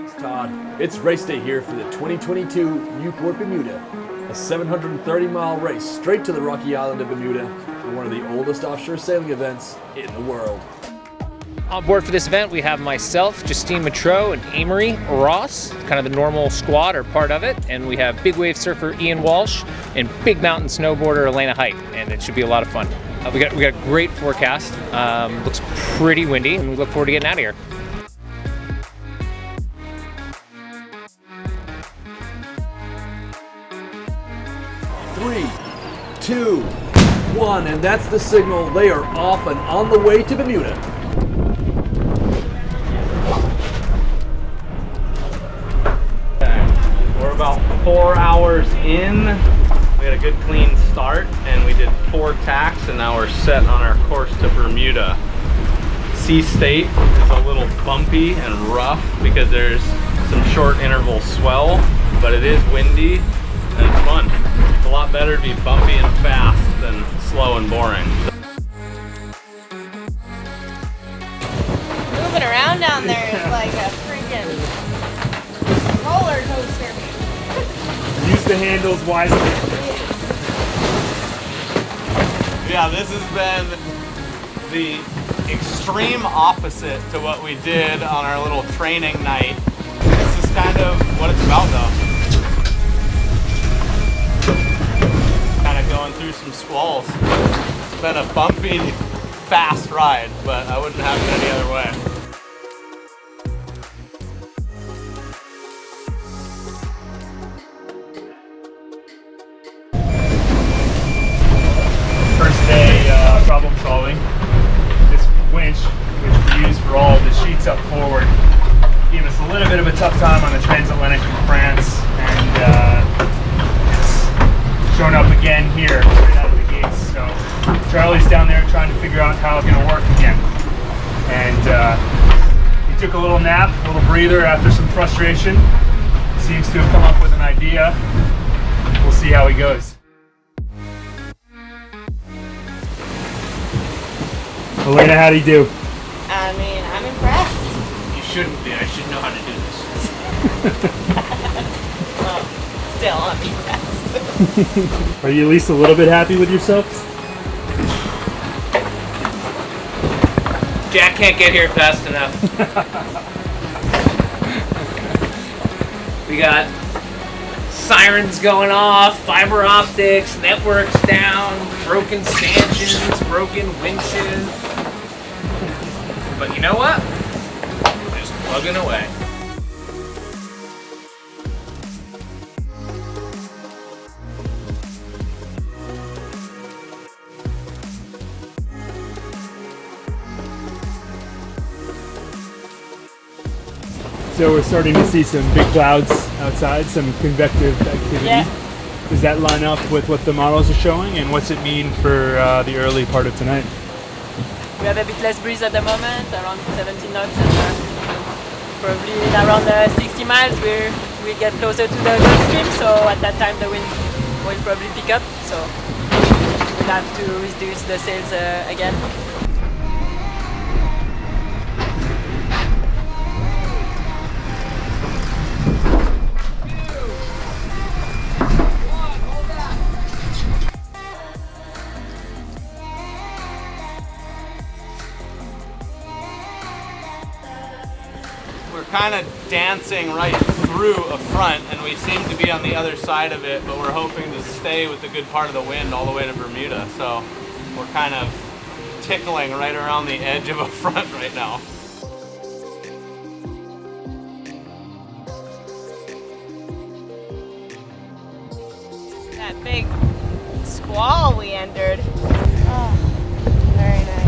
Thanks, Todd. It's race day here for the 2022 Newport Bermuda, a 730-mile race straight to the rocky island of Bermuda, and one of the oldest offshore sailing events in the world. On board for this event, we have myself, Justine Matreau, and Amory Ross, kind of the normal squad or part of it. And we have big wave surfer Ian Walsh and big mountain snowboarder Elena Hight. And it should be a lot of fun. We got a great forecast. Looks pretty windy, and we look forward to getting out of here. Three, two, one, and that's the signal. They are off and on the way to Bermuda. We're about 4 hours in. We had a good clean start and we did 4 tacks, and now we're set on our course to Bermuda. Sea state is a little bumpy and rough because there's some short interval swell, but it is windy and it's fun. It's a lot better to be bumpy and fast than slow and boring. Moving around down there is like a freaking roller coaster. Use the handles wisely. Yeah, this has been the extreme opposite to what we did on our little training night. This is kind of what it's about though. Kind of going through some squalls. It's been a bumpy, fast ride, but I wouldn't have it any other way. Problem solving. This winch, which we use for all the sheets up forward, gave us a little bit of a tough time on the transatlantic from France, and it's shown up again here right out of the gates. So Charlie's down there trying to figure out how it's going to work again. And he took a little nap, a little breather after some frustration. Seems to have come up with an idea. We'll see how he goes. Elena, how'd he do? I mean, I'm impressed. You shouldn't be. I should know how to do this. Well, still, I'm impressed. Are you at least a little bit happy with yourself? Jack can't get here fast enough. We got sirens going off, fiber optics, networks down, broken stanchions, broken winches. But you know what? We're just plugging away. So we're starting to see some big clouds outside, some convective activity. Yeah. Does that line up with what the models are showing, and what's it mean for the early part of tonight? We have a bit less breeze at the moment, around 17 knots, and probably in around 60 miles we get closer to the Gulf Stream, so at that time the wind will probably pick up, so we'll have to reduce the sails again. We're kind of dancing right through a front, and we seem to be on the other side of it, but we're hoping to stay with the good part of the wind all the way to Bermuda. So we're kind of tickling right around the edge of a front right now. That big squall we entered. Oh, very nice.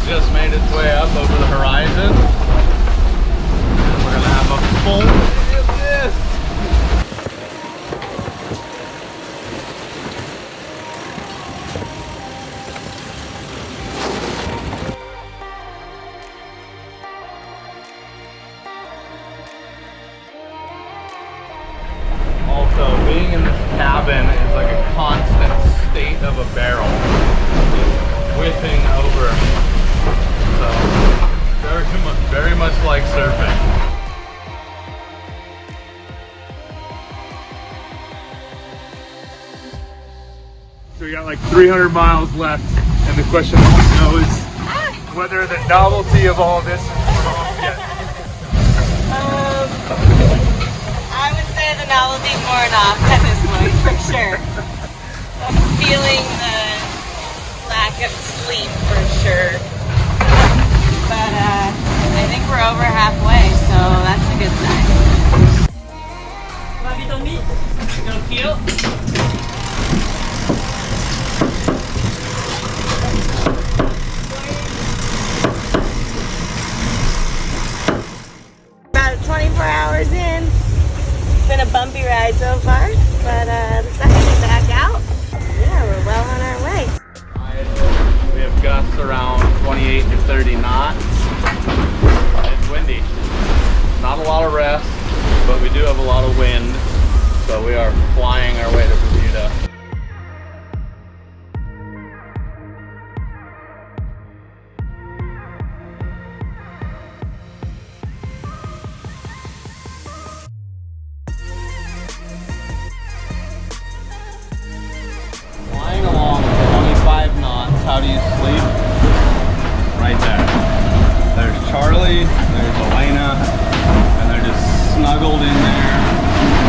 just made its way up over the horizon. And we're gonna have a full day of this. Also, being in this cabin is like a constant state of a barrel, just whipping over. So, very much like surfing. So we got like 300 miles left, and the question now is whether the novelty of all this is worn off yet. I would say the novelty's worn off at this point, for sure. I'm feeling the lack of sleep, for sure. But I think we're over halfway, so that's a good sign. Want to on me? Thank you. About 24 hours in. It's been a bumpy ride so far, but decided to back out. Yeah, we're well on our way. We have gusts around 28 to 30 knots. It's windy. Not a lot of rest, but we do have a lot of wind. So we are flying our way to Bermuda. Flying along at 25 knots, how do you sleep? Right there. There's Charlie, there's Elena, and they're just snuggled in there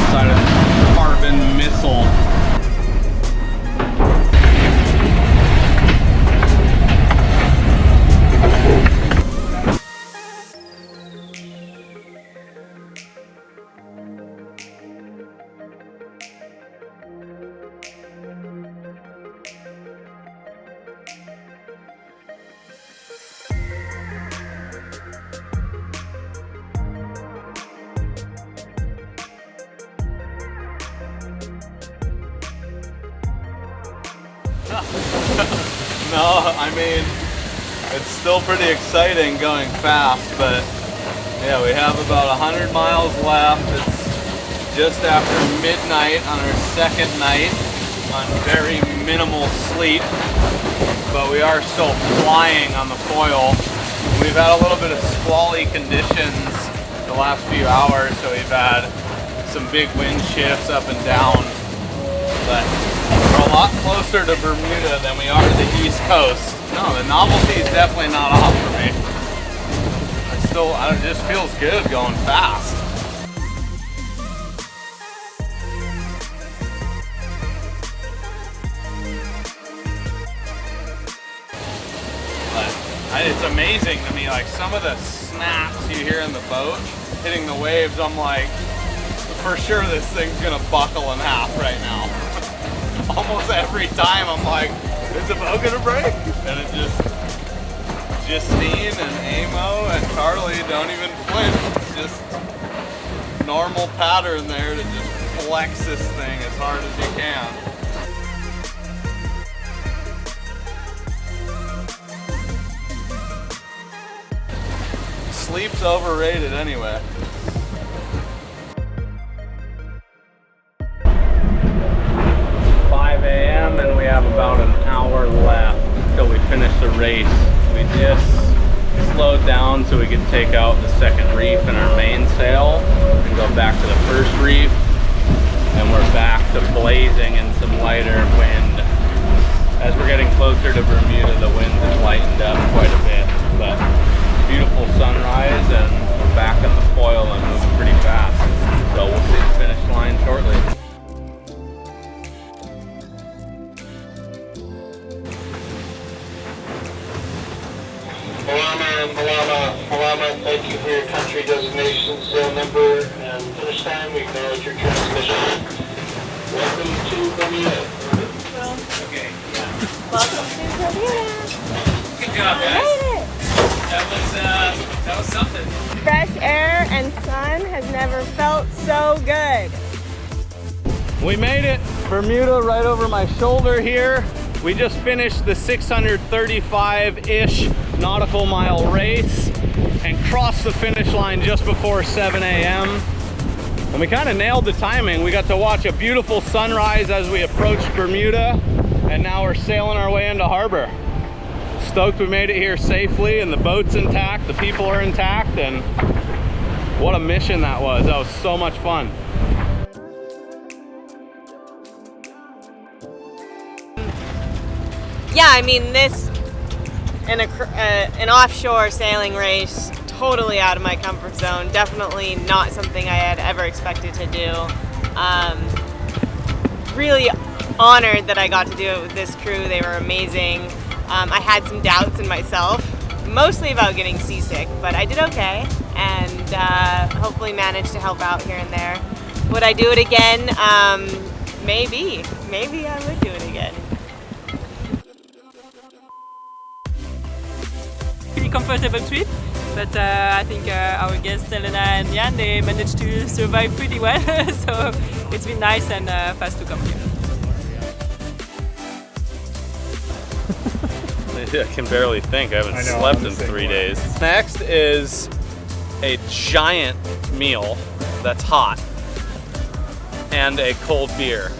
inside of this carbon missile. No, I mean, it's still pretty exciting going fast, but yeah, we have about 100 miles left. It's just after midnight on our second night on very minimal sleep, but we are still flying on the foil. We've had a little bit of squally conditions the last few hours, so we've had some big wind shifts up and down, but we're a lot closer to Bermuda than we are to the East Coast. No, the novelty is definitely not off for me. It just feels good going fast. But it's amazing to me, like some of the snaps you hear in the boat hitting the waves, I'm like, for sure this thing's gonna buckle in half right now. Almost every time I'm like, is the boat gonna break? And it just, Justine and Amo and Charlie don't even flinch. It's just normal pattern there to just flex this thing as hard as you can. Sleep's overrated anyway. 5 a.m. and we have about an hour left till we finish the race. We just slowed down so we could take out the second reef in our mainsail and go back to the first reef. And we're back to blazing in some lighter wind. As we're getting closer to Bermuda, the wind has lightened up quite a bit. But beautiful sunrise, and we're back in the foil and moving pretty fast. So we'll see the finish line shortly. Malama, thank you for your country designation, sail number, and finish time. We acknowledge your transmission. Welcome to Bermuda. Okay, yeah. Welcome to Bermuda. Good job, guys. That was something. Fresh air and sun has never felt so good. We made it. Bermuda right over my shoulder here. We just finished the 635-ish nautical mile race and crossed the finish line just before 7 a.m. And we kind of nailed the timing. We got to watch a beautiful sunrise as we approached Bermuda, and now we're sailing our way into harbor. Stoked we made it here safely, and the boat's intact, the people are intact, and what a mission that was. That was so much fun. Yeah, I mean, this, an offshore sailing race, totally out of my comfort zone. Definitely not something I had ever expected to do. Really honored that I got to do it with this crew. They were amazing. I had some doubts in myself, mostly about getting seasick, but I did okay, and hopefully managed to help out here and there. Would I do it again? Maybe. Maybe I would do it again. Pretty comfortable trip, but I think our guests Elena and Ian, they managed to survive pretty well, so it's been nice and fast to come here. I can barely think. I haven't slept in 3 days. Next is a giant meal that's hot and a cold beer.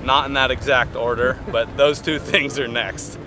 Not in that exact order, but those two things are next.